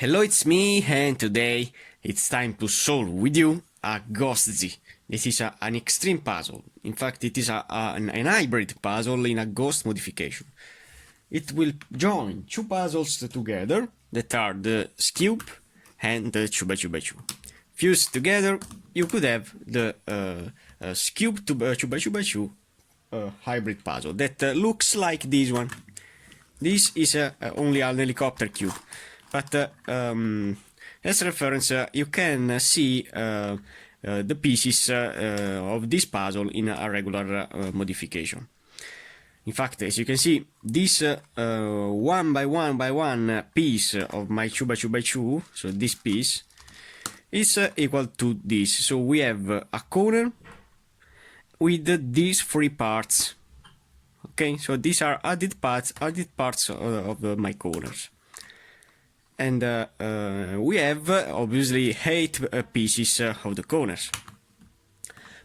Hello, it's me, and today it's time to solve with you a GhostZ. This is an extreme puzzle. In fact, it is an hybrid puzzle in a ghost modification. It will join two puzzles together that are the Skewb and the Chuba Chuba Chu. Fused together, you could have the Skewb Chuba Chuba Chu hybrid puzzle that looks like this one. This is only an helicopter cube. But as reference, you can see the pieces of this puzzle in a regular modification. In fact, as you can see, this one by one piece of my Chuba Chuba Chu, so this piece, is equal to this. So we have a corner with these three parts. Okay, so these are added parts of my corners. And we have obviously 8 pieces of the corners.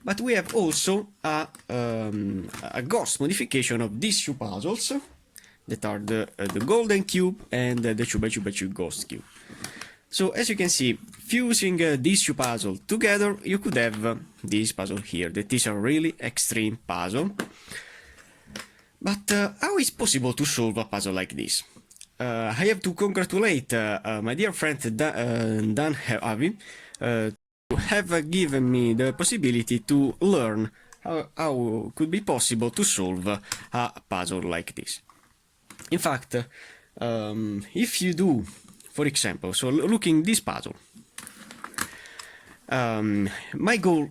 But we have also a ghost modification of these two puzzles that are the golden cube and the Chuba Chuba Chu ghost cube. So as you can see, fusing these two puzzles together, you could have this puzzle here. That is a really extreme puzzle. But how is possible to solve a puzzle like this? I have to congratulate my dear friend Dan Avi to have given me the possibility to learn how could be possible to solve a puzzle like this. In fact, if you do, for example, so looking this puzzle, my goal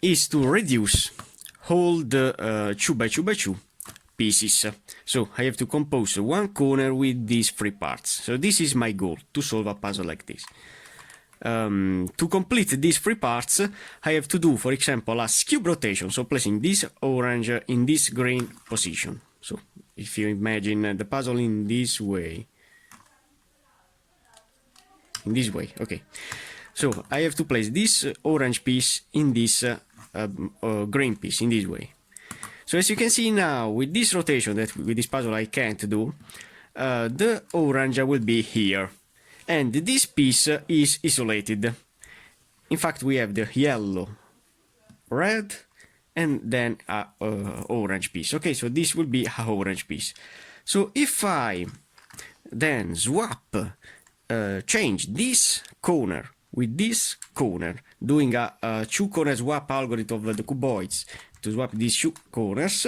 is to reduce all the Chuba Chuba Chu pieces. So I have to compose one corner with these 3 parts. So this is my goal, to solve a puzzle like this. To complete these 3 parts, I have to do, for example, a Skewb rotation, so placing this orange in this green position. So if you imagine the puzzle in this way, okay. So I have to place this orange piece in this green piece in this way. So as you can see now, with this rotation that with this puzzle I can't do, the orange will be here, and this piece is isolated. In fact, we have the yellow, red, and then a orange piece. Okay, so this will be a orange piece. So if I then swap, change this corner with this corner, doing a 2-corner swap algorithm of the cuboids to swap these 2 corners,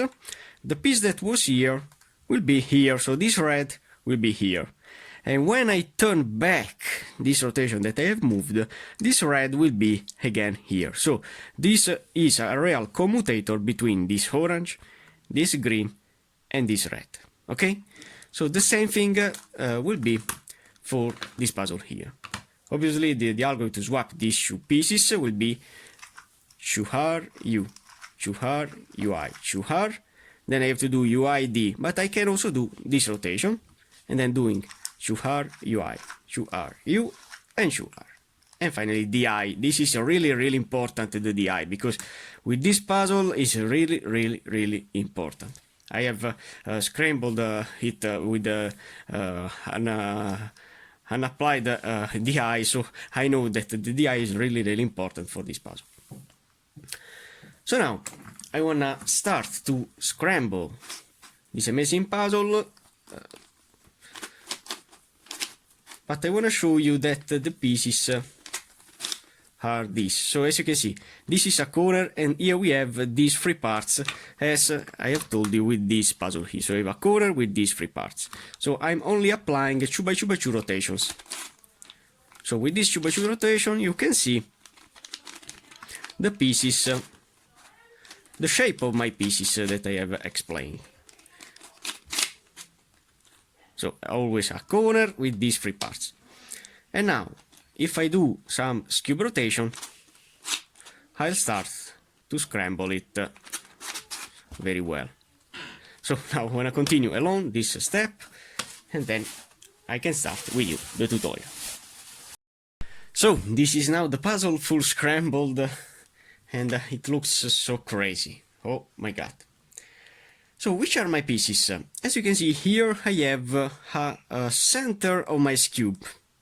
the piece that was here will be here, so this red will be here. And when I turn back this rotation that I have moved, this red will be again here. So this is a real commutator between this orange, this green, and this red. Okay? So the same thing will be for this puzzle here. Obviously, the algorithm to swap these 2 pieces will be chuhar u, chuhar ui, chuhar. Then I have to do uid, but I can also do this rotation, and then doing chuhar ui, chuhar u, and chuhar. And finally di. This is really important, the di, because with this puzzle is really important. I have scrambled it with an applied di, so I know that the di is really important for this puzzle. So now I wanna start to scramble this amazing puzzle, but I wanna show you that the pieces are this. So as you can see, this is a corner, and here we have these 3 parts, as I have told you with this puzzle here. So I have a corner with these 3 parts. So I'm only applying Chuba Chuba Chu rotations. So with this Chuba Chu rotation, you can see the pieces, the shape of my pieces that I have explained. So always a corner with these 3 parts. And now, if I do some Skewb rotation, I'll start to scramble it very well. So now I'm gonna continue along this step, and then I can start with you the tutorial. So this is now the puzzle full scrambled, and it looks so crazy. Oh my god. So which are my pieces? As you can see here, I have a center of my Skewb.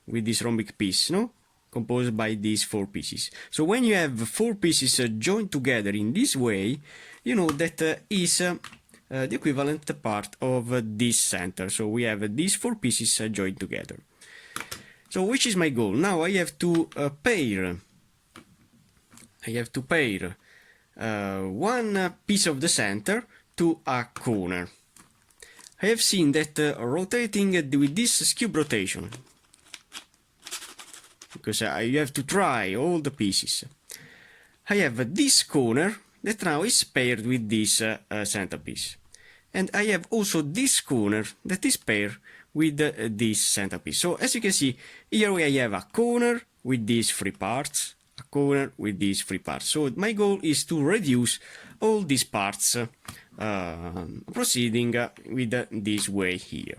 with this rhombic piece, no? Composed by these 4 pieces. So when you have 4 pieces joined together in this way, you know that is the equivalent part of this center. So we have these 4 pieces joined together. So which is my goal? Now I have to pair. One piece of the center to a corner. I have seen that rotating with this Skewb rotation, because you have to try all the pieces. I have this corner that now is paired with this centerpiece. And I have also this corner that is paired with this centerpiece. So as you can see, here I have a corner with these 3 parts, a corner with these 3 parts. So my goal is to reduce all these parts proceeding with this way here.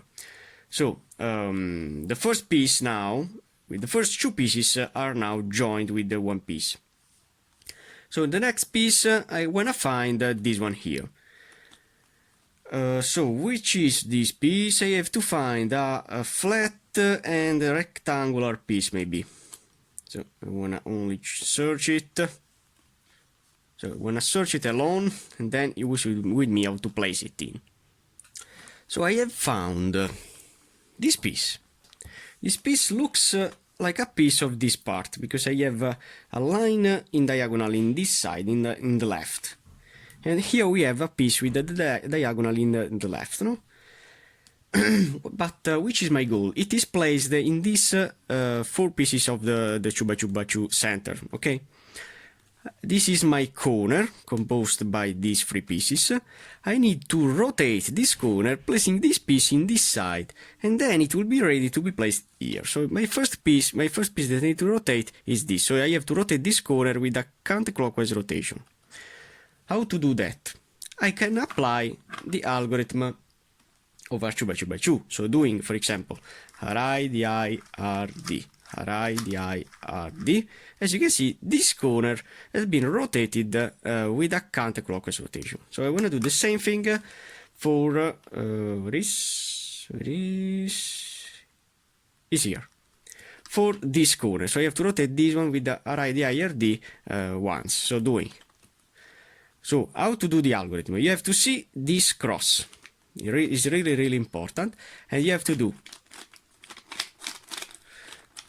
So the first piece now, with the first 2 pieces are now joined with the 1 piece. So the next piece I wanna find this one here. So which is this piece? I have to find a flat and a rectangular piece maybe. So I wanna only search it. So I wanna search it alone, and then you will see with me how to place it in. So I have found this piece. This piece looks like a piece of this part, because I have a line in diagonal in this side, in the left. And here we have a piece with the diagonal in the left, no? But which is my goal? It is placed in these 4 pieces of the 2x2x2 center, okay? This is my corner, composed by these 3 pieces. I need to rotate this corner, placing this piece in this side, and then it will be ready to be placed here. So my first piece that I need to rotate is this. So I have to rotate this corner with a counterclockwise rotation. How to do that? I can apply the algorithm of R2x2x2. So doing, for example, Ri di Rd, Ri di Rd. As you can see, this corner has been rotated with a counterclockwise rotation. So I want to do the same thing for this is here. For this corner, so I have to rotate this one with the Ri di Rd once. So doing. So how to do the algorithm? You have to see this cross. It's really important, and you have to do.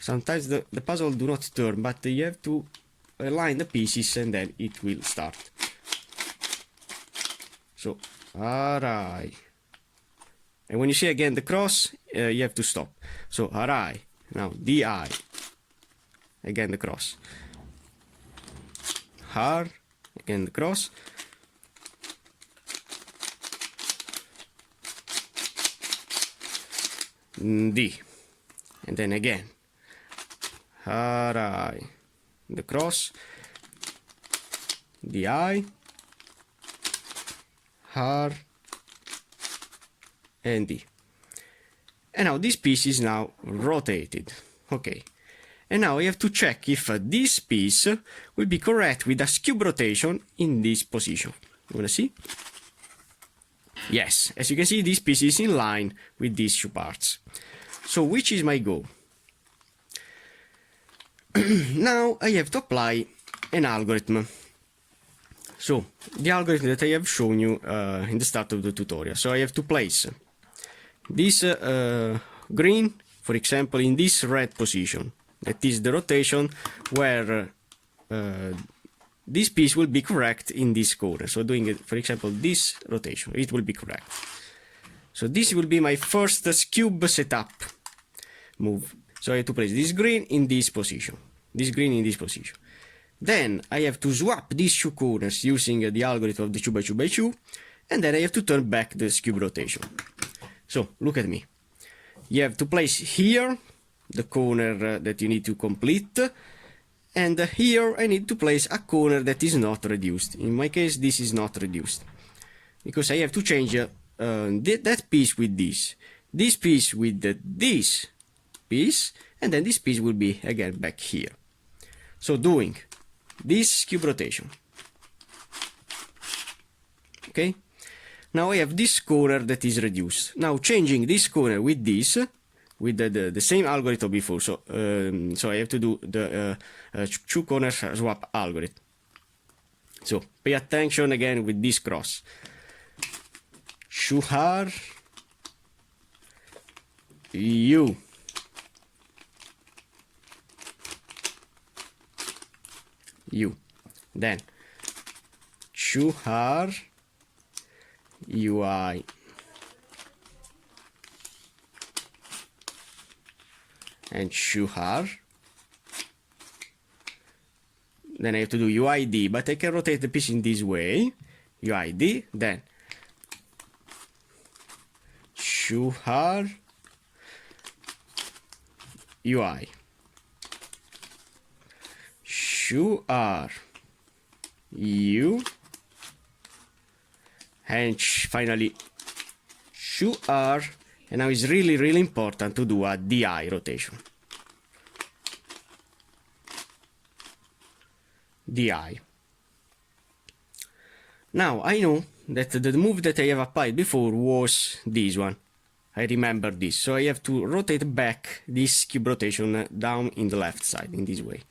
Sometimes the puzzle do not turn, but you have to align the pieces, and then it will start. So Ri, and when you see again the cross, you have to stop. So Ri, now Di, again the cross. Har, again the cross. D, and then again Ri, the cross, Di, Har, and D. And now this piece is now rotated. Okay. And now I have to check if this piece will be correct with a Skewb rotation in this position. You wanna see? Yes, as you can see, this piece is in line with these 2 parts. So which is my goal? Now I have to apply an algorithm. So the algorithm that I have shown you in the start of the tutorial. So I have to place this green, for example, in this red position. That is the rotation where this piece will be correct in this corner. So doing it, for example, this rotation, it will be correct. So this will be my first Skewb setup move. So I have to place this green in this position, this green in this position. Then I have to swap these 2 corners using the algorithm of the 2x2x2, and then I have to turn back the Skewb rotation. So look at me. You have to place here the corner that you need to complete, and here I need to place a corner that is not reduced. In my case, this is not reduced, because I have to change that piece with this piece with this piece, and then this piece will be again back here. So doing this Skewb rotation. Okay, now I have this corner that is reduced. Now changing this corner with this, with the same algorithm before. So so I have to do the two corner swap algorithm. So pay attention again with this cross. Shuhar U. Then Shuhar UI. And Shuhar. Then I have to do UID, but I can rotate the piece in this way. UID, then Shuhar UI. Shuhar U. And finally Shuhar. And now it's really important to do a DI rotation. DI. Now I know that the move that I have applied before was this one. I remember this, so I have to rotate back this cube rotation down in the left side in this way.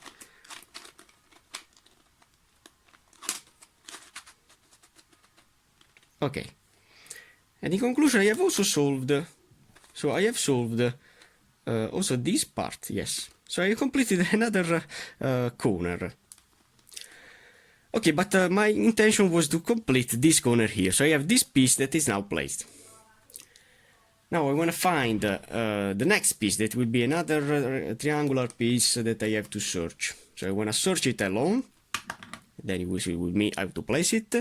Okay. And in conclusion, I have also solved. So I have solved also this part. Yes. So I completed another corner. Okay, but my intention was to complete this corner here. So I have this piece that is now placed. Now I want to find the next piece that will be another triangular piece that I have to search. So I want to search it alone. Then you will see with me how to place it.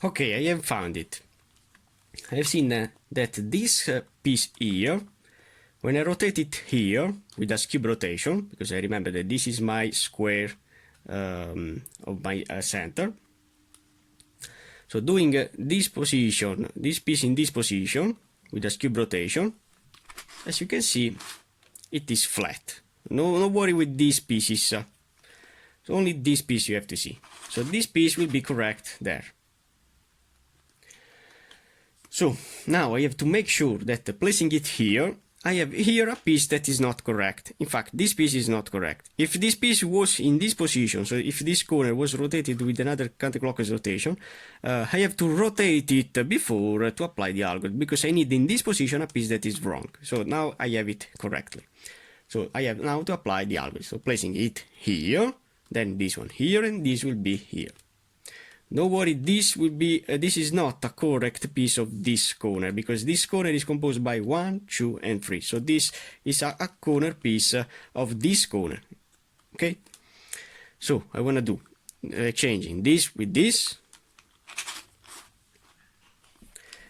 Okay, I have found it. I have seen that this piece here, when I rotate it here with a Skewb rotation, because I remember that this is my square of my center. So doing this position, this piece in this position with a Skewb rotation, as you can see, it is flat. No worry with these pieces. So only this piece you have to see. So this piece will be correct there. So now I have to make sure that placing it here, I have here a piece that is not correct. In fact, this piece is not correct. If this piece was in this position, so if this corner was rotated with another counterclockwise rotation, I have to rotate it before to apply the algorithm, because I need in this position a piece that is wrong. So now I have it correctly. So I have now to apply the algorithm. So placing it here, then this one here, and this will be here. Don't worry, this will be this is not a correct piece of this corner, because this corner is composed by 1, 2, and 3. So this is a corner piece of this corner. Okay. So I want to do changing this with this.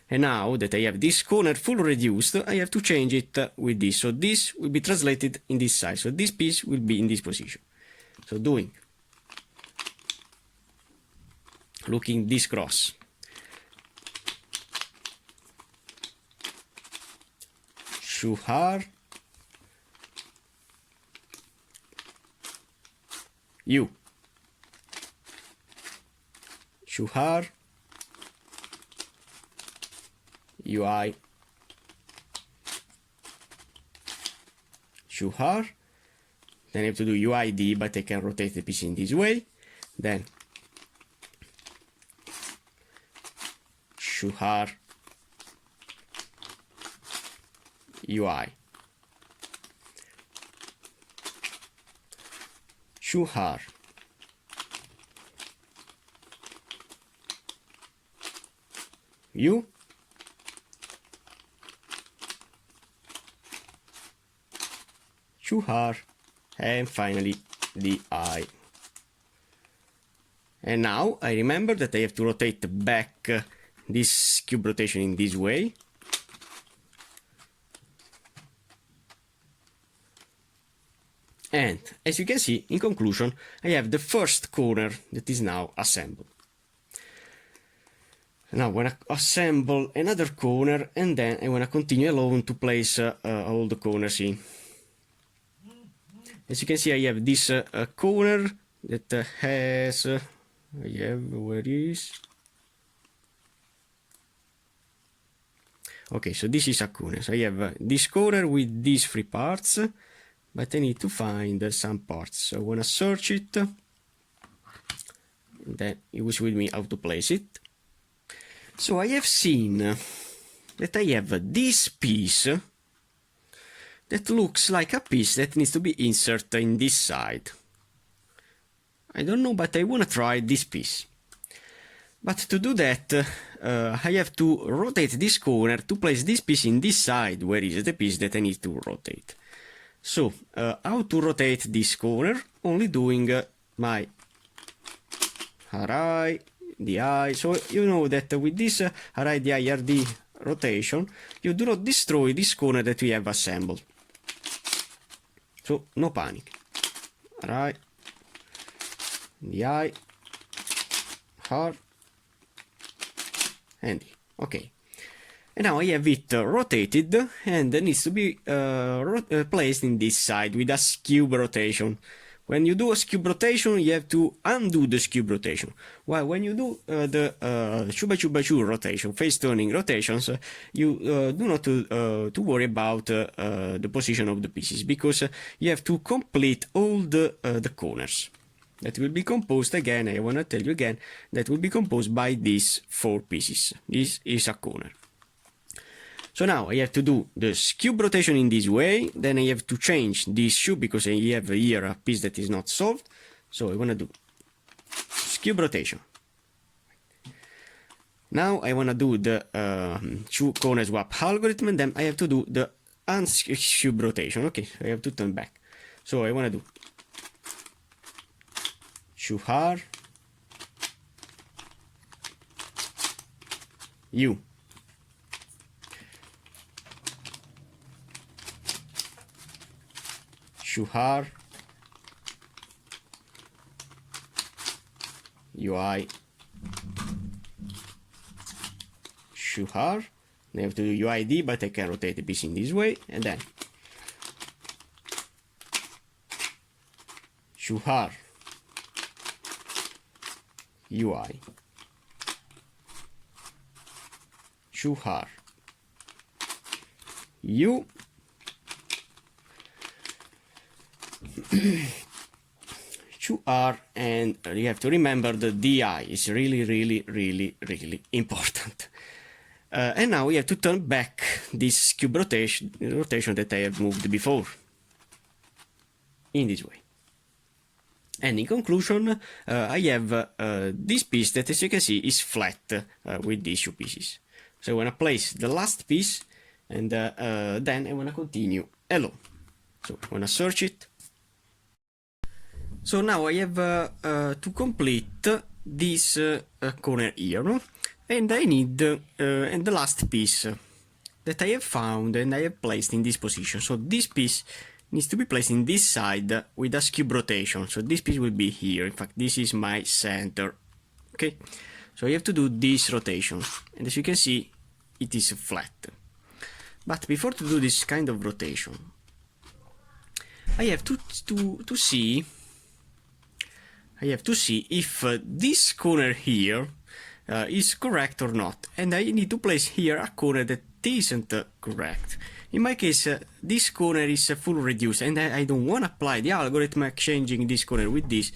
And now that I have this corner full reduced, I have to change it with this. So this will be translated in this side. So this piece will be in this position. So looking this cross. Shuhar U. Shuhar UI. Shuhar. Then I have to do UID, but I can rotate the piece in this way. Then Shuhar UI. Shuhar U. Shuhar, and finally the I. And now I remember that I have to rotate back this cube rotation in this way. And as you can see, in conclusion, I have the first corner that is now assembled. Now I want to assemble another corner, and then I want to continue alone to place all the corners in. As you can see, I have this corner that has, where is? Okay, so this is a corner. So I have this corner with these 3 parts, but I need to find some parts. So I wanna search it, then it was with me how to place it. So I have seen that I have this piece that looks like a piece that needs to be inserted in this side. I don't know, but I wanna try this piece. But to do that, I have to rotate this corner to place this piece in this side, where is the piece that I need to rotate. So, how to rotate this corner? Only doing my array, di. So you know that with this array, di, rd rotation, you do not destroy this corner that we have assembled. So, no panic. Array, di, hard, and okay. And now I have it rotated and it needs to be placed in this side with a Skewb rotation. When you do a Skewb rotation, you have to undo the Skewb rotation. While when you do the 2x2x2 rotation, face turning rotations, you do not to worry about the position of the pieces, because you have to complete all the corners. That will be composed again, I want to tell you again, that will be composed by these 4 pieces. This is a corner. So now I have to do the Skewb rotation in this way, then I have to change this shoe because I have here a piece that is not solved. So I want to do Skewb rotation. Now I want to do the 2 corner swap algorithm, and then I have to do the unskewb rotation. Okay, I have to turn back. So I want to do R U R UI R. I have to do UID, but I can rotate the piece in this way, and then R UI R U R, and you have to remember the DI is really important. And now we have to turn back this Skewb rotation that I have moved before in this way. And in conclusion, I have this piece that, as you can see, is flat with these 2 pieces. So I want to place the last piece, and then I want to continue alone. So I want to search it. So now I have to complete this corner here, no? And I need and the last piece that I have found and I have placed in this position. So this piece needs to be placed in this side with a Skewb rotation. So this piece will be here. In fact, this is my center. Okay, so I have to do this rotation, and as you can see, it is flat. But before to do this kind of rotation, I have to see. I have to see if this corner here is correct or not, and I need to place here a corner that isn't correct. In my case, this corner is full reduced, and I don't want to apply the algorithm exchanging this corner with this,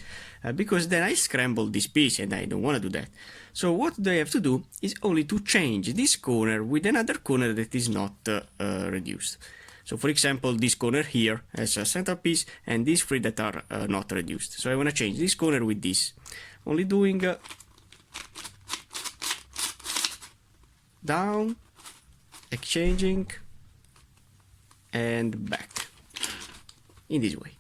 because then I scramble this piece, and I don't want to do that. So what I have to do is only to change this corner with another corner that is not reduced. So for example, this corner here has a central piece, and these 3 that are not reduced. So I want to change this corner with this, only doing down, exchanging, and back in this way.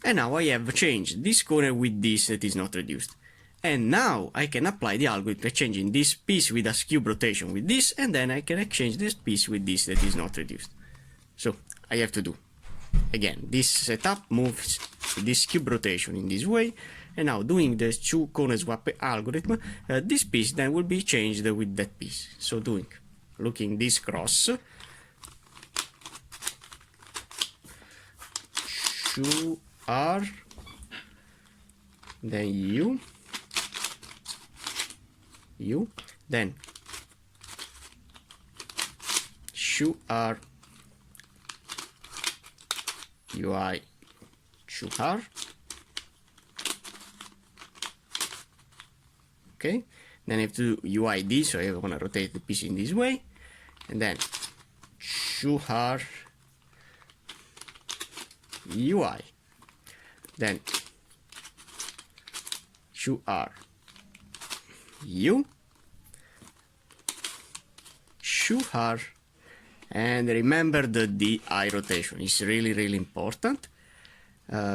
And now I have changed this corner with this that is not reduced. And now I can apply the algorithm changing this piece with a Skewb rotation with this, and then I can exchange this piece with this that is not reduced. So I have to do again this setup, moves this Skewb rotation in this way, and now doing the 2 corner swap algorithm, this piece then will be changed with that piece. So looking this cross, 2 R, then U, then QR UI QR. Okay, then I have to do UID, so I want to rotate the piece in this way, and then QR UI, then QR U QR, and remember that the eye rotation is really important,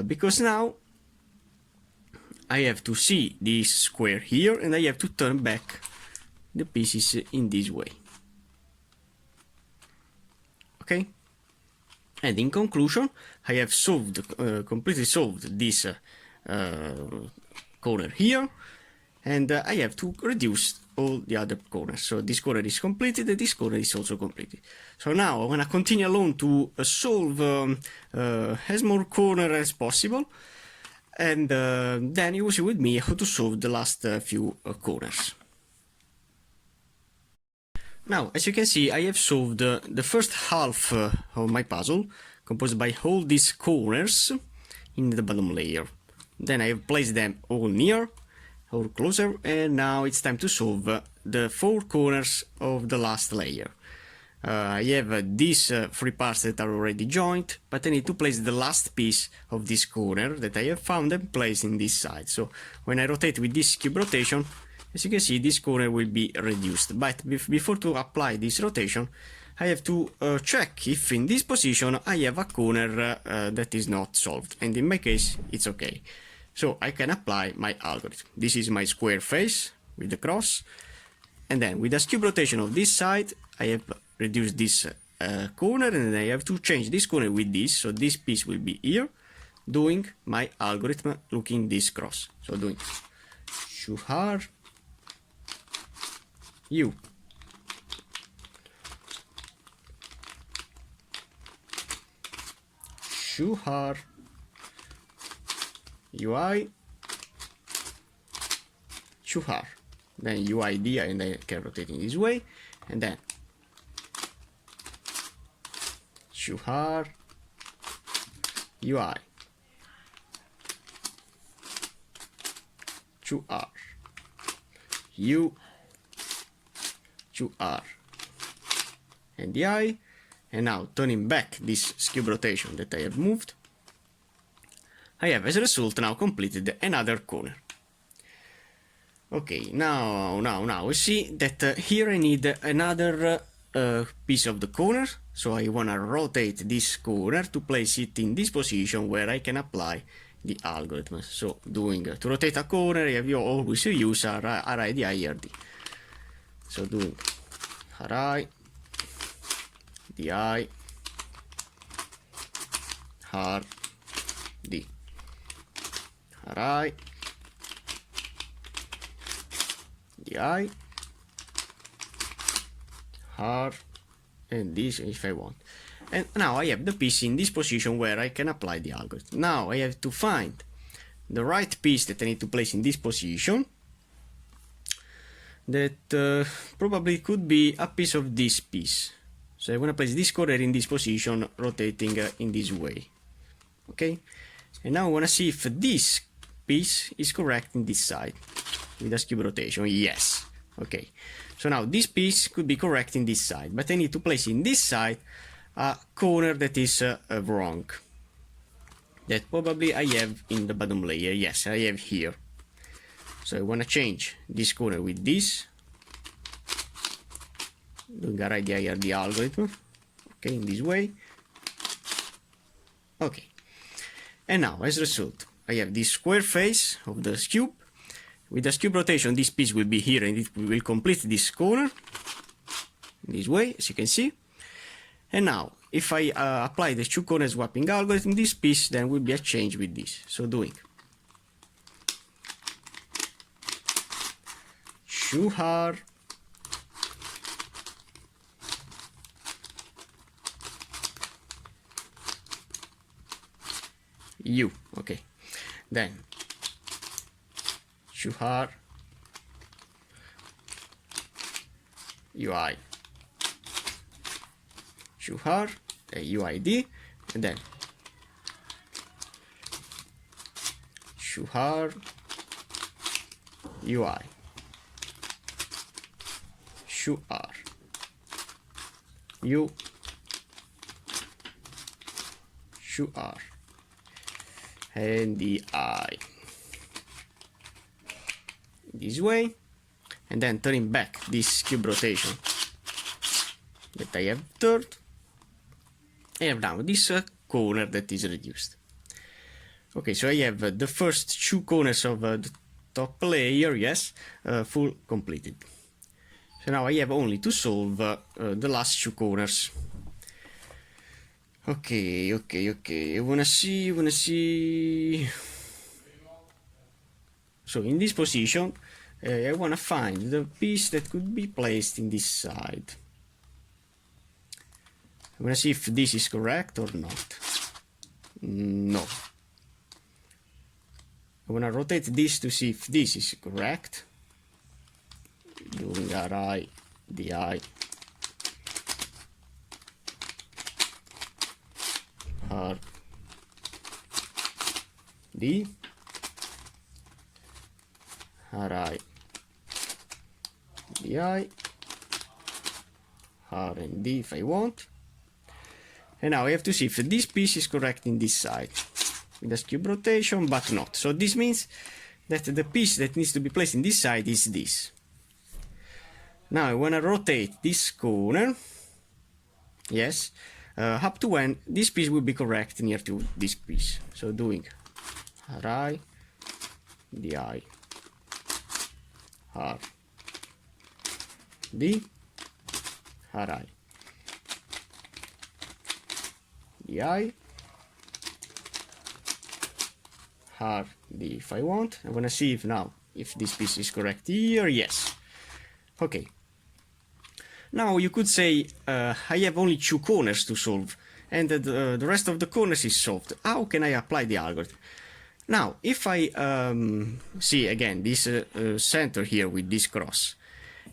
because now I have to see this square here and I have to turn back the pieces in this way. Okay, and in conclusion, I have solved, completely solved this corner here, and I have to reduce all the other corners. So this corner is completed, and this corner is also completed. So now I'm gonna continue along to solve as more corner as possible, and then you will see with me how to solve the last few corners. Now, as you can see, I have solved the first half of my puzzle, composed by all these corners in the bottom layer. Then I have placed them all near, or closer, and now it's time to solve the 4 corners of the last layer. I have these 3 parts that are already joined, but I need to place the last piece of this corner that I have found and placed in this side. So when I rotate with this cube rotation, as you can see, this corner will be reduced. But before to apply this rotation, I have to check if in this position I have a corner that is not solved, and in my case it's okay. So I can apply my algorithm. This is my square face with the cross, and then with the Skewb rotation of this side, I have reduced this corner, and then I have to change this corner with this, so this piece will be here, doing my algorithm looking this cross. So doing QR U QR UI QR, then UID, and I can rotate in this way, and then QR UI QR U QR and the eye, and now turning back this Skewb rotation that I have moved, I have as a result now completed another corner. Okay, now we see that here I need another piece of the corner, so I want to rotate this corner to place it in this position where I can apply the algorithm. So doing to rotate a corner, you always use array the IRD. So doing array the I R D array the I R and this if I want. And now I have the piece in this position where I can apply the algorithm. Now I have to find the right piece that I need to place in this position, that probably could be a piece of this piece. So I want to place this corner in this position, rotating in this way. Okay, and now I want to see if this piece is correct in this side with a Skewb rotation. Yes. Okay, so now this piece could be correct in this side, but I need to place in this side a corner that is wrong, that probably I have in the bottom layer. Yes, I have here. So I want to change this corner with this, doing a right the algorithm, okay, in this way. Okay, and now as a result I have this square face of the Skewb. With the Skewb rotation, this piece will be here and it will complete this corner in this way, as you can see. And now, if I apply the 2 corner swapping algorithm, this piece then will be a change with this. So doing QR U, okay, then QR UI shu r, uid, and then shu r, ui, shu r, u, shu r, and the I this way, and then turning back this cube rotation that I have turned, I have now this corner that is reduced. Okay, so I have the first two corners of the top layer, yes, full completed. So now I have only to solve the last two corners. Okay, I wanna see. So in this position, I wanna find the piece that could be placed in this side. I wanna see if this is correct or not. No. I wanna rotate this to see if this is correct. Doing Ri, Di, R, D, Ri, Di, R and D if I want. And now I have to see if this piece is correct in this side with the Skewb rotation, but not. So this means that the piece that needs to be placed in this side is this. Now I want to rotate this corner, yes, up to when this piece will be correct near to this piece. So doing Ri, Di, R, D, Ri, Di, R, D if I want. I want to see if now if this piece is correct here. Yes. Okay. Now you could say I have only two corners to solve, and the rest of the corners is solved. How can I apply the algorithm? Now, if I see again this center here with this cross,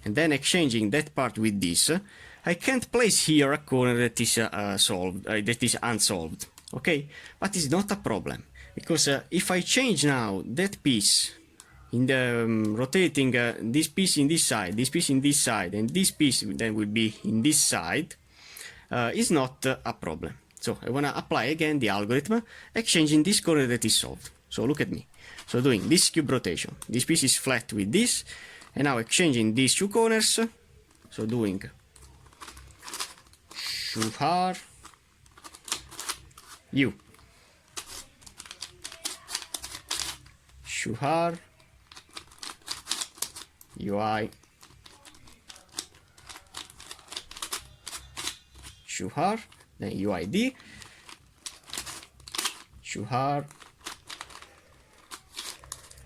and then exchanging that part with this, I can't place here a corner that is that is unsolved. Okay, but it's not a problem, because if I change now that piece in the rotating this piece in this side, this piece in this side, and this piece then will be in this side, is not a problem. So I want to apply again the algorithm, exchanging this corner that is solved. So look at me. So doing this cube rotation, this piece is flat with this, and now exchanging these two corners. So doing shu r, u, shu r, ui, shu r, then uid, shu r,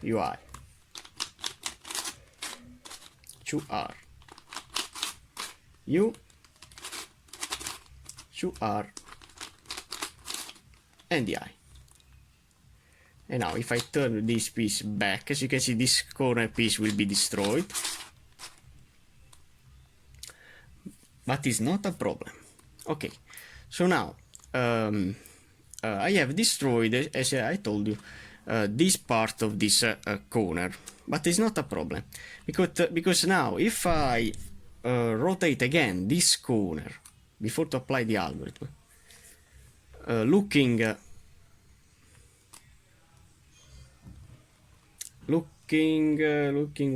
ui, shu r, u, shu r, and di. And now if I turn this piece back, as you can see, this corner piece will be destroyed, but it's not a problem. Okay, so now I have destroyed, as I told you, this part of this corner, but it's not a problem, because now if I rotate again this corner before to apply the algorithm, looking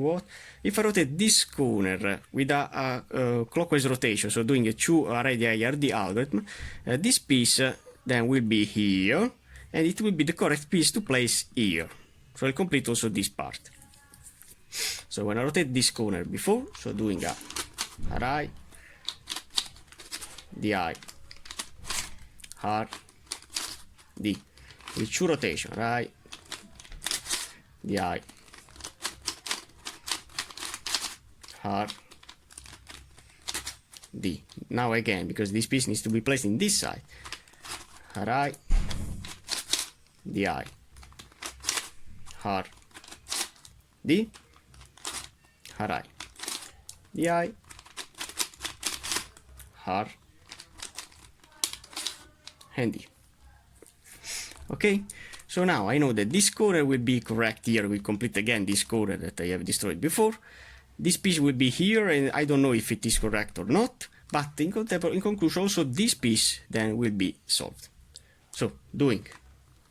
what? If I rotate this corner with a clockwise rotation, so doing a 2 array IRD algorithm, this piece then will be here, and it will be the correct piece to place here. So I'll complete also this part. So when I rotate this corner before, so doing a array di r d with 2 rotation, array di r d. Now again, because this piece needs to be placed in this side, array di r d, array di r and D. Okay, so now I know that this corner will be correct here. We complete again this corner that I have destroyed before. This piece will be here, and I don't know if it is correct or not, but in conclusion, also this piece then will be solved. So doing,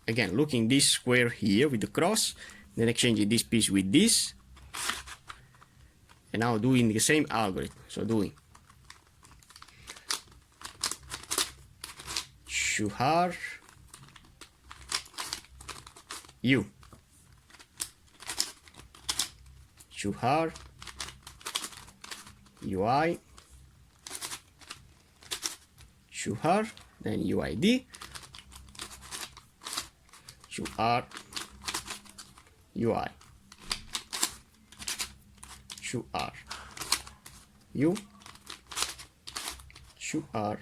again, looking this square here with the cross, then exchanging this piece with this, and now doing the same algorithm. So doing shuhar u, shuhar ui, shuhar, then uid, shuhar ui, shuhar u, shuhar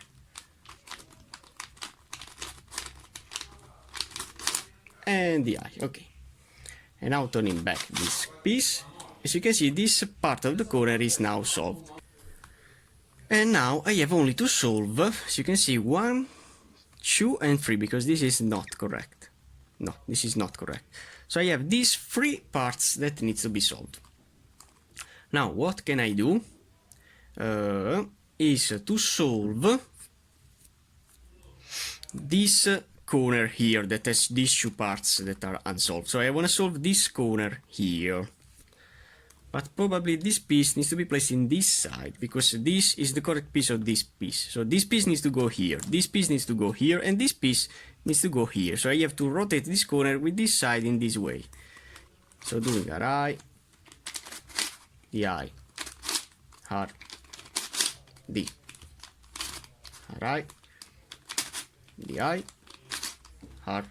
and the I. Okay, and now turning back this piece, as you can see, this part of the corner is now solved. And now I have only to solve, as you can see, 1, 2 and 3, because this is not correct. No, this is not correct. So I have these 3 parts that needs to be solved. Now what can I do is to solve this corner here that has these 2 parts that are unsolved. So I want to solve this corner here, but probably this piece needs to be placed in this side, because this is the correct piece of this piece. So this piece needs to go here, this piece needs to go here, and this piece needs to go here. So I have to rotate this corner with this side in this way. So doing Ri, Di, R, D, Ri, Di, R,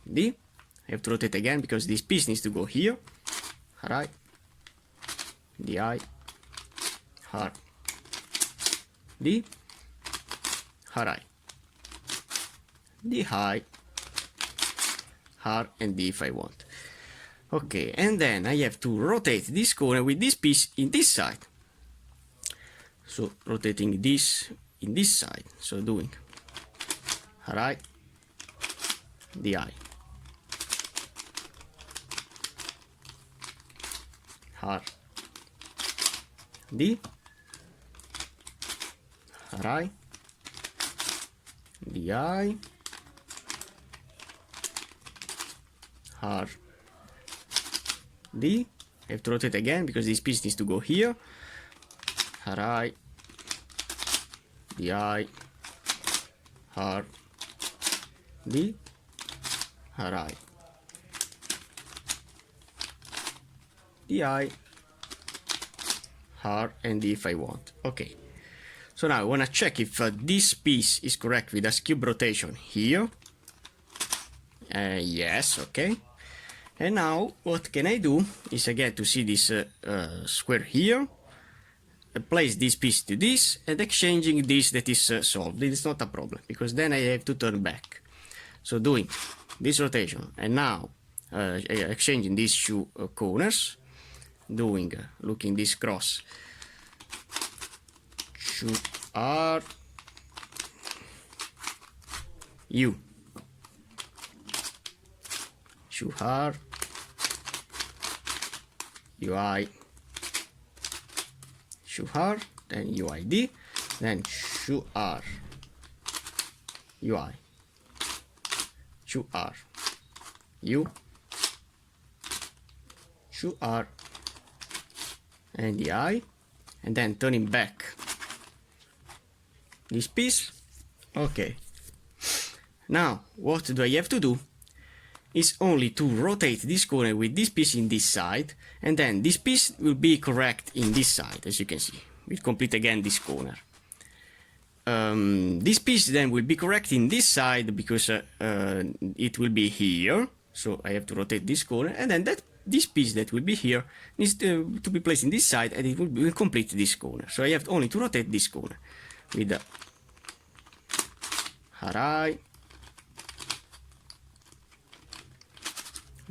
D. I have to rotate again because this piece needs to go here. Ri, Di, R, D, Ri, Di, R, and D if I want. Okay, and then I have to rotate this corner with this piece in this side. So rotating this in this side. So doing Ri, Di, R, D, Ri, Di, R, D. I have to rotate again because this piece needs to go here. Ri, Di, R, D, Ri, Di, R, and D if I want. Okay, so now I want to check if this piece is correct with a Skewb rotation here. Yes, okay. And now what can I do is again to see this square here, place this piece to this, and exchanging this that is solved. It is not a problem, because then I have to turn back. So doing this rotation, and now exchanging these 2 corners, doing looking this cross, 2 R, U, 2 R, UI, 2 R, then UID, then 2 R, UI, 2 R, U, 2 R, and the I, and then turning back this piece. Okay, now what do I have to do is only to rotate this corner with this piece in this side, and then this piece will be correct in this side, as you can see. We'll complete again this corner. This piece then will be correct in this side because it will be here, so I have to rotate this corner, and then this piece that will be here needs to be placed in this side, and it will complete this corner. So I have only to rotate this corner with the Ri,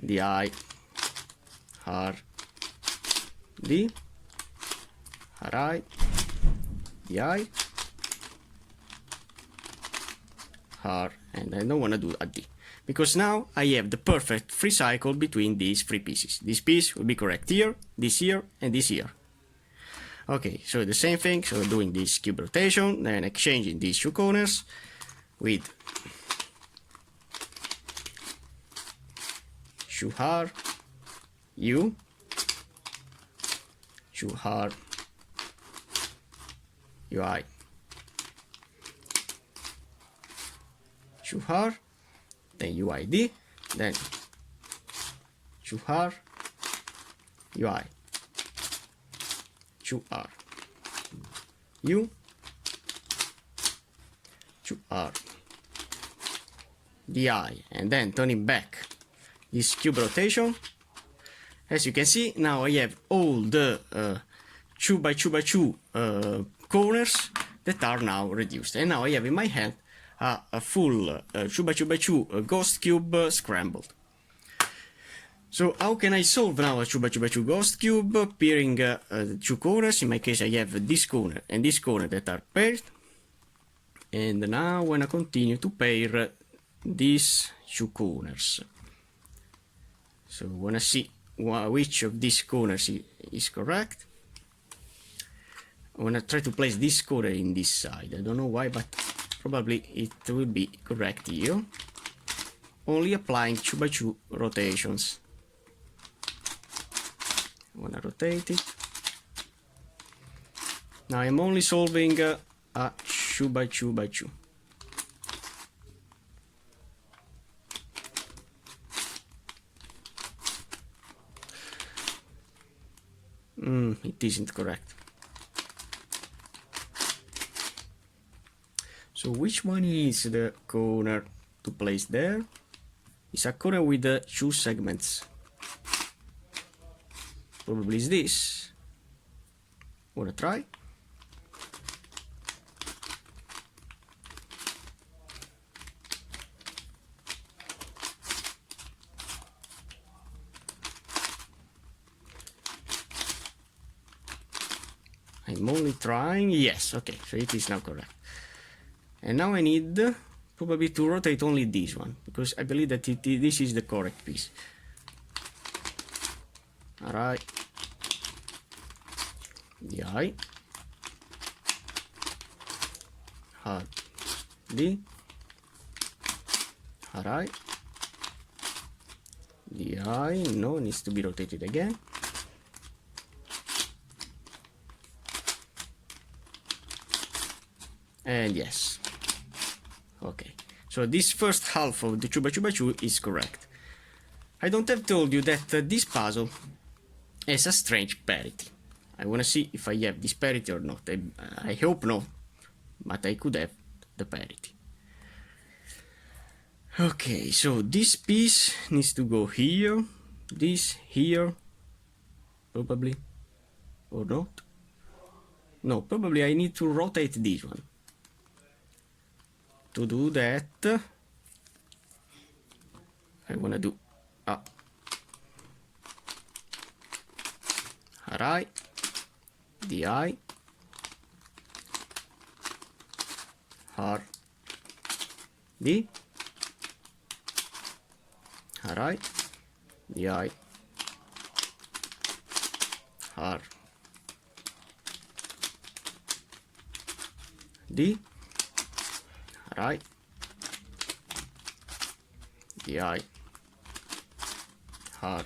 Di, R, D, Ri, Di, R, and I don't want to do a D, because now I have the perfect free cycle between these three pieces. This piece will be correct here, and this here. Okay, so the same thing, so doing this cube rotation, then exchanging these two corners with shoe R, U, shoe R, UI, shoe R, then UID, then shoe R, UI, shoe R, U, shoe R, DI, and then turning back this cube rotation. As you can see, now I have all the 2 by 2 by 2 corners that are now reduced, and now I have in my hand a full 2 by 2 by 2 ghost cube scrambled. So how can I solve now a 2 by 2 by 2 ghost cube? Pairing two corners. In my case I have this corner and this corner that are paired, and now I'm gonna continue to pair these two corners. So I wanna see which of these corners is correct. I wanna try to place this corner in this side. I don't know why, but probably it will be correct here. Only applying 2 by 2 rotations. I wanna rotate it. Now I'm only solving a 2 by 2 by 2. It isn't correct. So which one is the corner to place there? It's a corner with the 2 segments. Probably is this. Wanna try? I'm only trying. Yes, okay, so it is now correct. And now I need probably to rotate only this one, because I believe that this is the correct piece. Alright. DI. Hard. D. Alright. DI. No, needs to be rotated again. And yes. Okay. So this first half of the 2 by 2 by 2 is correct. I don't have told you that this puzzle has a strange parity. I want to see if I have this parity or not. I hope no, but I could have the parity. Okay, so this piece needs to go here, this here, probably, or not. No, probably I need to rotate this one. To do that, I want to do Alright, DI, R, D, Alright, DI, R, D, Alright, DI, R,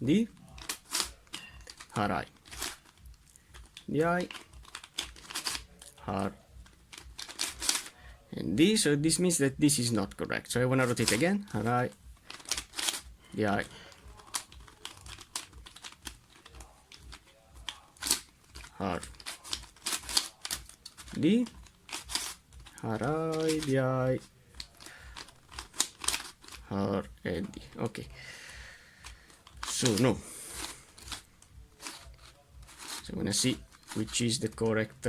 D, Alright, DI, R, and D, so this means that this is not correct. So I want to rotate again. Alright, DI, R, D, Alright, DI, R, and D. Okay. So no. So I'm gonna see which is the correct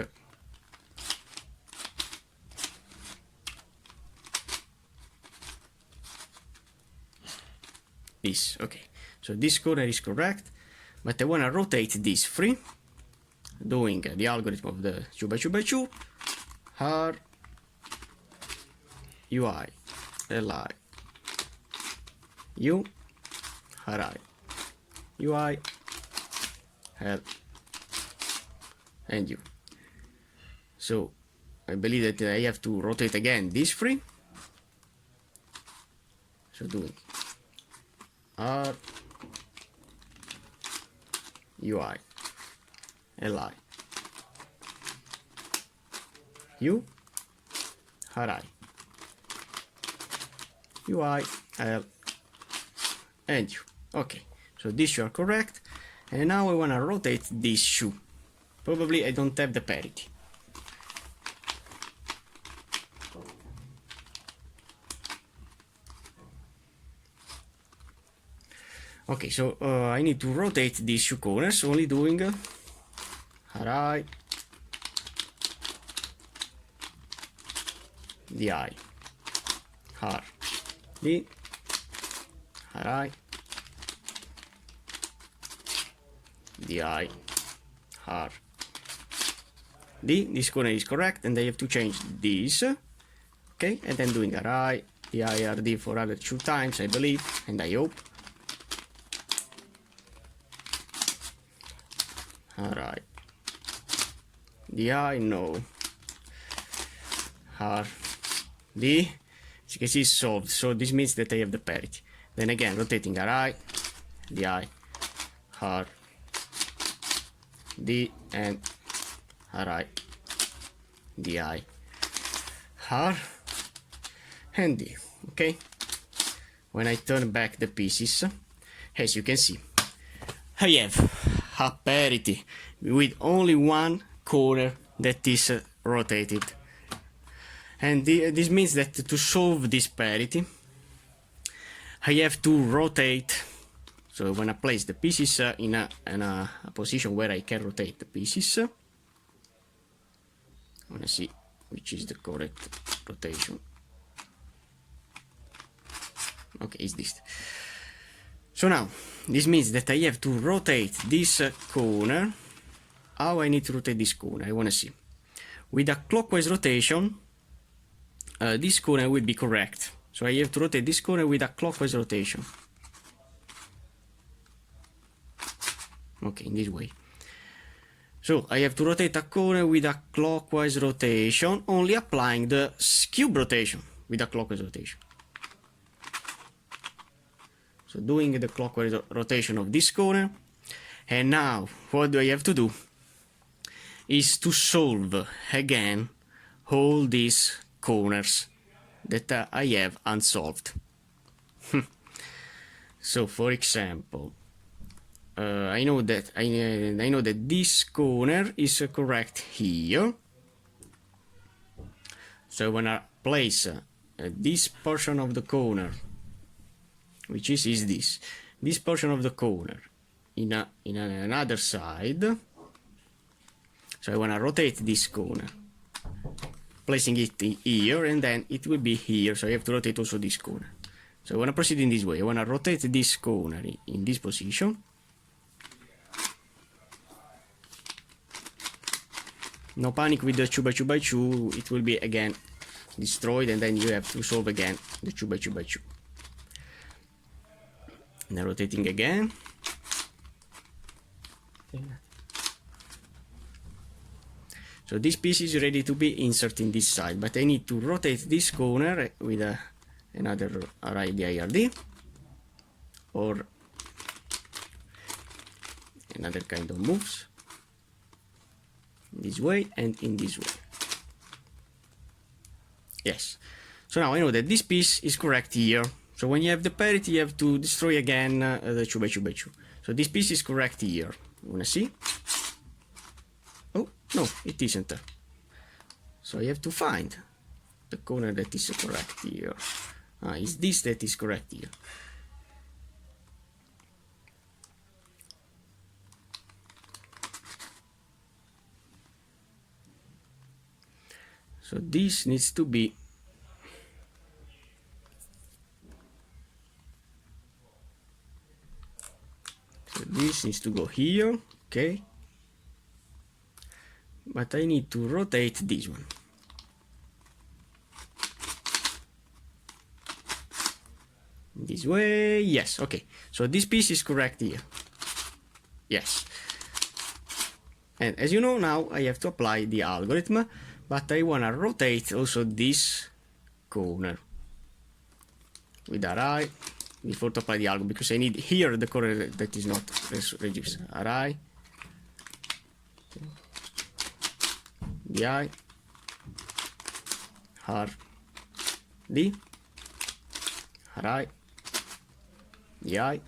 this. Okay, so this corner is correct, but I want to rotate this free, doing the algorithm of the 2 by 2 by 2, R, UI, Li, U, Ri, UI, L, and U. So I believe that I have to rotate again these three. So doing R, UI, Li, U, Ri, UI, L, and U. Okay, so these two are correct. And now I want to rotate this shoe. Probably I don't have the parity. Okay, so I need to rotate these two corners, only doing Ri, Di, R, D, Ri, Di, R, D. This corner is correct, and I have to change this. Okay, and then doing Ri, Di, R, D for other 2 times, I believe, and I hope. Alright. Di, no. R, D. As you can see, it's solved. So this means that I have the parity. Then again, rotating Ri, Di, R, D, and Ri, Di, R, and D. Okay. When I turn back the pieces, as you can see, I have a parity with only one corner that is rotated, and this means that to solve this parity I have to rotate. So when I place the pieces in a position where I can rotate the pieces, I want to see which is the correct rotation. Okay, it's this. So now, this means that I have to rotate this corner. How I need to rotate this corner? I want to see. With a clockwise rotation, this corner will be correct. So I have to rotate this corner with a clockwise rotation. Okay, in this way. So I have to rotate a corner with a clockwise rotation, only applying the Skewb rotation with a clockwise rotation. So doing the clockwise rotation of this corner. And now what do I have to do? Is to solve again all these corners that I have unsolved. So for example, I know that this corner is correct here. So I wanna place this portion of the corner, which is this portion of the corner in another side. So I want to rotate this corner, placing it here, and then it will be here. So I have to rotate also this corner. So I want to proceed in this way. I want to rotate this corner in this position. No panic with the 2x2x2. It will be again destroyed, and then you have to solve again the 2x2x2. Now rotating again. So this piece is ready to be inserted in this side, but I need to rotate this corner with another RIDIRD or another kind of moves, this way and in this way. Yes. So now I know that this piece is correct here. So when you have the parity, you have to destroy again the 2x2x2. So this piece is correct here. You wanna see? Oh, no, it isn't. So you have to find the corner that is correct here. It's this that is correct here. So this needs to be this needs to go here, okay? But I need to rotate this one. This way, yes, okay. So this piece is correct here. Yes. And as you know, now I have to apply the algorithm, but I want to rotate also this corner with array before to apply the algorithm, because I need here the corner that is not reduced. Array, di, har, d, array, di,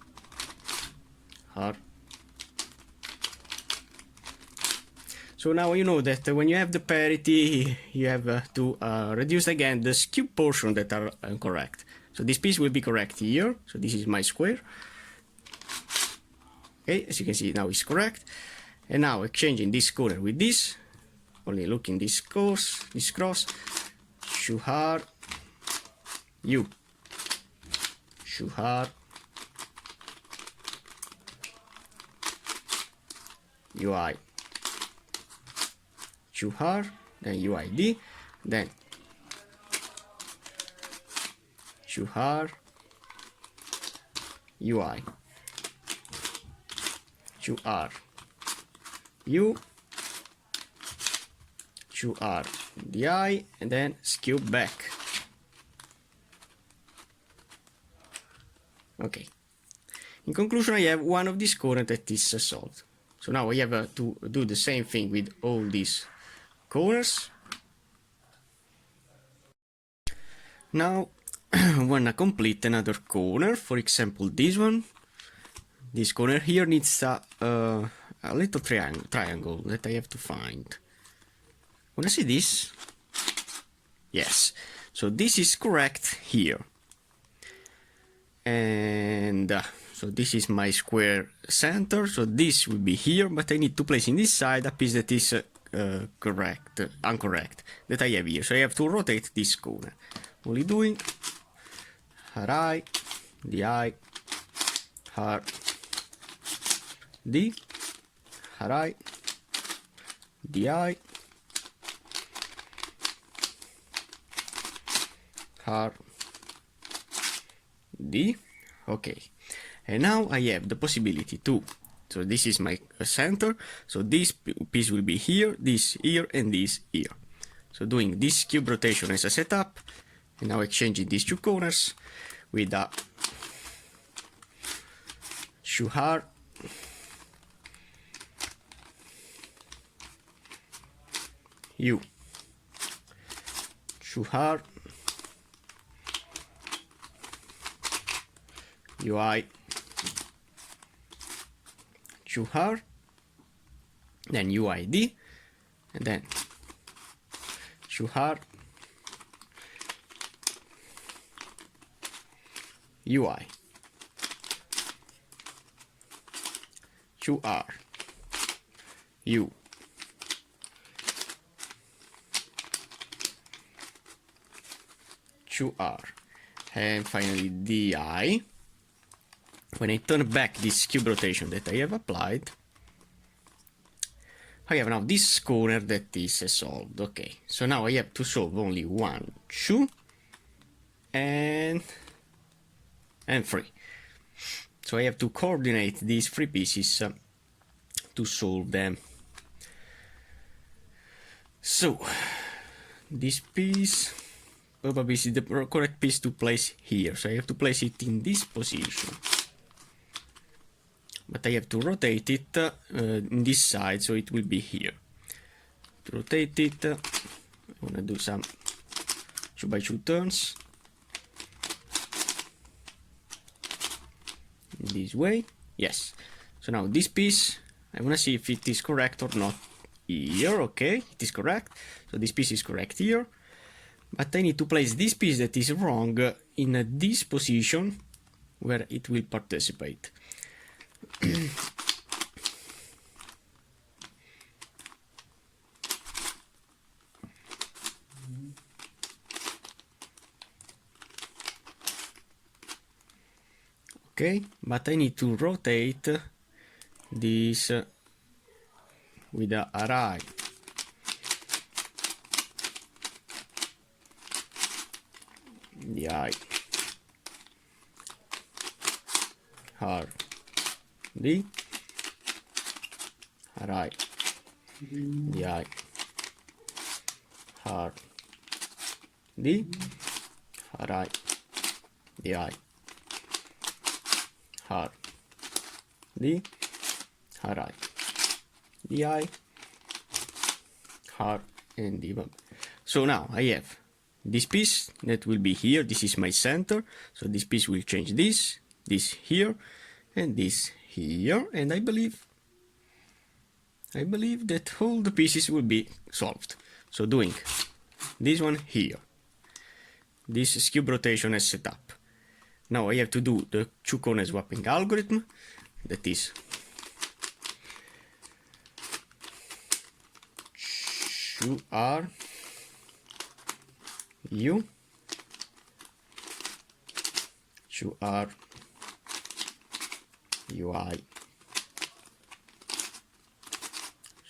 har. So now you know that when you have the parity, you have to reduce again the Skewb portion that are incorrect. So this piece will be correct here. So this is my square. Okay, as you can see now it's correct. And now exchanging this corner with this, only looking this cross, shuhar, u, shuhar, ui. Shuhar, then UID, then shuhar, UI, shuhar, U, shuhar, DI, and then Skewb back. Okay. In conclusion, I have one of these corners that is solved. So now I have to do the same thing with all these corners. Now I wanna complete another corner, for example this one. This corner here needs a little triangle that I have to find. Wanna see this? Yes, so this is correct here. And so this is my square center, so this will be here, but I need to place in this side a piece that is incorrect, that I have here. So I have to rotate this corner. Only doing array, di, har, d, array, di, har, d. Okay. And now I have the possibility to, so this is my center, so this piece will be here, this here, and this here. So doing this Skewb rotation as a setup, and now exchanging these two corners with a shuhar, u, shuhar, ui, shuhar, then uid, and then shuhar, ui, shuhar, u, shuhar, and finally di. When I turn back this Skewb rotation that I have applied, I have now this corner that is solved. Okay, so now I have to solve only 1, 2, and 3. So I have to coordinate these 3 pieces to solve them. So this piece probably is the correct piece to place here. So I have to place it in this position. But I have to rotate it in this side, so it will be here. To rotate it, I want to do some 2x2 turns. This way, yes. So now this piece, I want to see if it is correct or not here. Okay, it is correct. So this piece is correct here. But I need to place this piece that is wrong in this position where it will participate. Okay, but I need to rotate this with the array. The eye. R, D, R, I, D, I, R, D, R, I, D, I, R, D, R, I, D, I, R, and D. So now I have this piece that will be here. This is my center, so this piece will change this here, and this here, and I believe that all the pieces will be solved. So doing this one here, this Skewb rotation as set up. Now I have to do the two corner swapping algorithm, that is two R U, two R UI,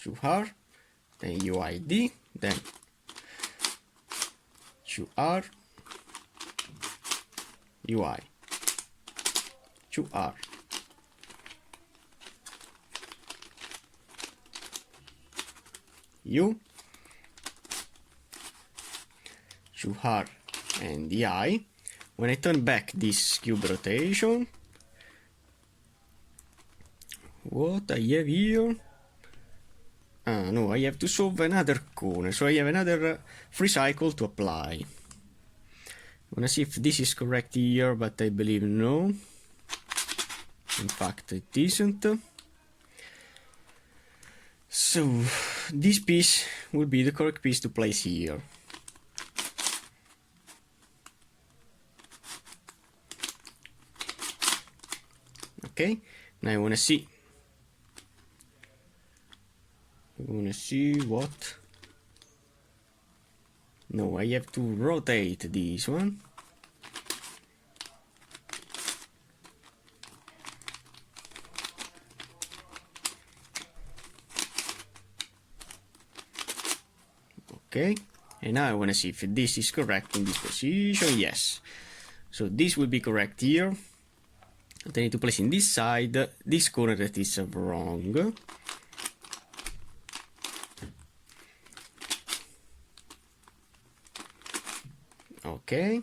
two R, then UID, then two R UI, two R, U, two R, and the I. When I turn back this Skewb rotation, what I have here? No, I have to solve another corner, so I have another free cycle to apply. I wanna see if this is correct here, but I believe no. In fact, it isn't. So this piece will be the correct piece to place here. Okay, now I wanna see what. No, I have to rotate this one. Okay, and now I want to see if this is correct in this position. Yes, so this will be correct here. But I need to place in this side this corner that is wrong. Okay,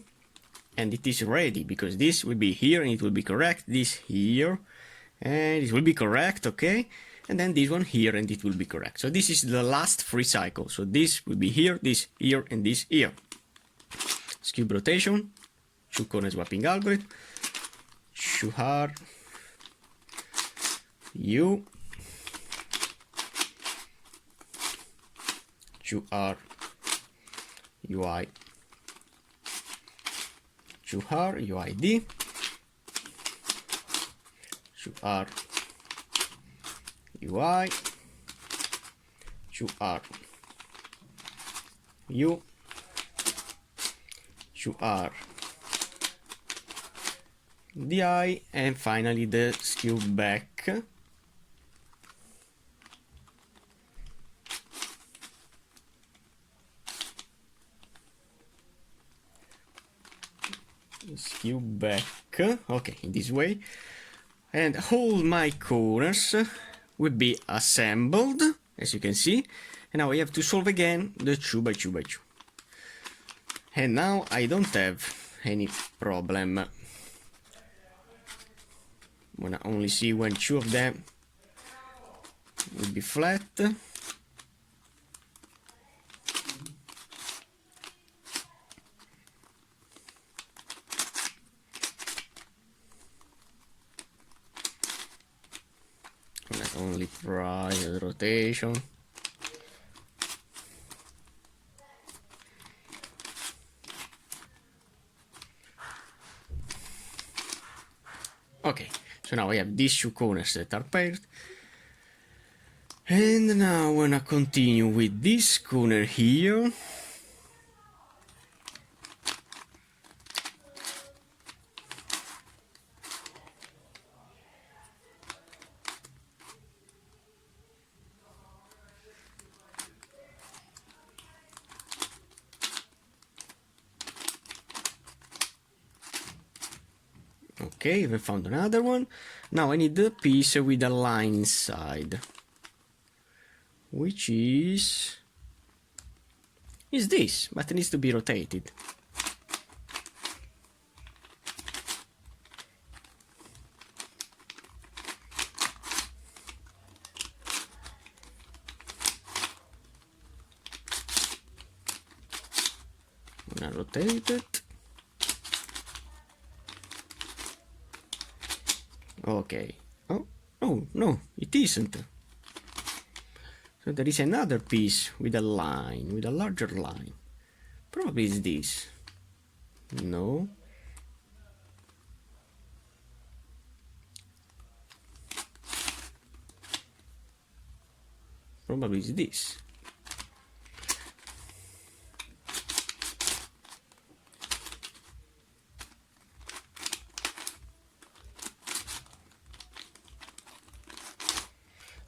and it is ready because this will be here and it will be correct. This here and it will be correct. Okay, and then this one here and it will be correct. So this is the last free cycle. So this will be here, this here, and this here. Skewb rotation, two corner swapping algorithm, two R U, two R UI, two R UID, two R UI, two R U, two R DI, and finally the Skewb back. Skewb back, okay, in this way, and all my corners will be assembled, as you can see, and now I have to solve again the 2x2x2, and now I don't have any problem. I wanna only see when two of them will be flat. Only try the rotation. Okay, so now I have these two corners that are paired. And now I wanna continue with this corner here. Okay, we found another one. Now I need the piece with a line inside, which is this, but it needs to be rotated. I'm gonna rotate it. Okay. Oh, no, it isn't. So there is another piece with a line, with a larger line. Probably it's this. No. Probably it's this.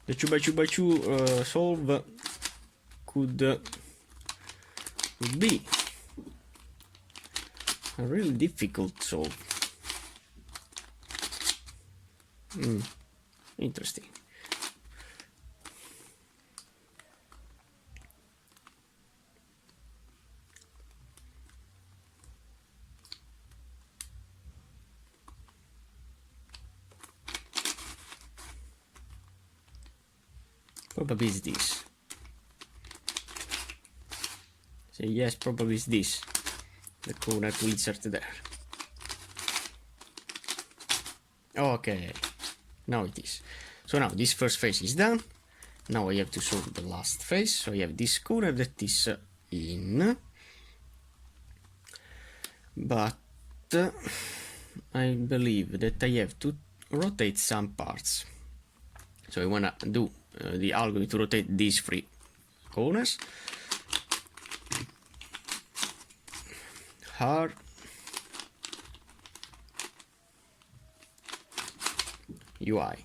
The 2x2x2 solve could be a really difficult solve. Interesting. Probably it's this. So yes, probably it's this. The corner to insert there. Okay, now it is. So now this first phase is done. Now I have to solve the last phase. So I have this corner that is in, but I believe that I have to rotate some parts. So I wanna do the algorithm to rotate these three corners. Hard, UI,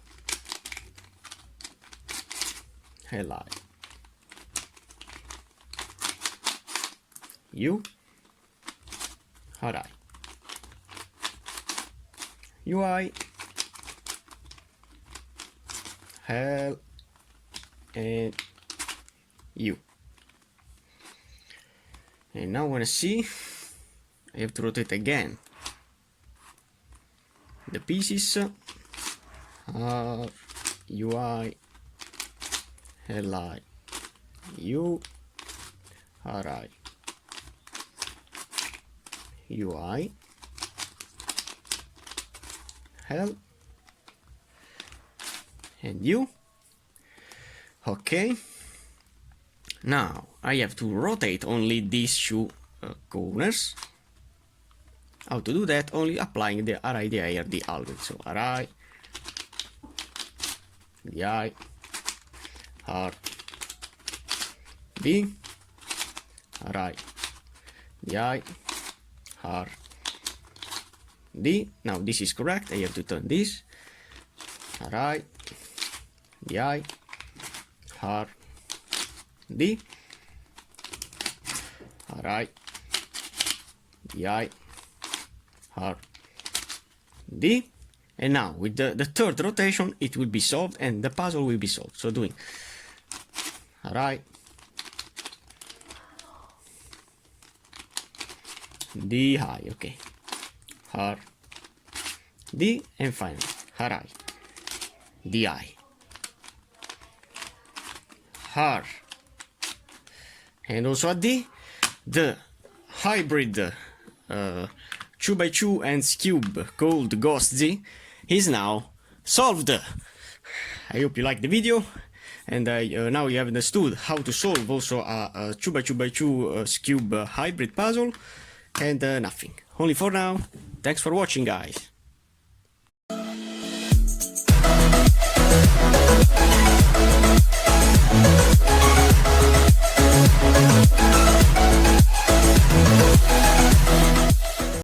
Li, U, Ri, UI, Hell, and U. And now I want to see, I have to rotate again the pieces. R, UI, Li, U, Ri, UI, Hell, and U. Okay, now I have to rotate only these two corners. How to do that? Only applying the array the algorithm. So array di R D array di R D. Now this is correct. I have to turn this array di R D array di R D. And now with the third rotation it will be solved and the puzzle will be solved. So doing array di, okay, R D, and finally array di R, and also a D. The hybrid 2x2 and Skewb called GhostZ is now solved. I hope you liked the video, and now you have understood how to solve also a 2x2x2 Skewb hybrid puzzle, and nothing. Only for now. Thanks for watching, guys.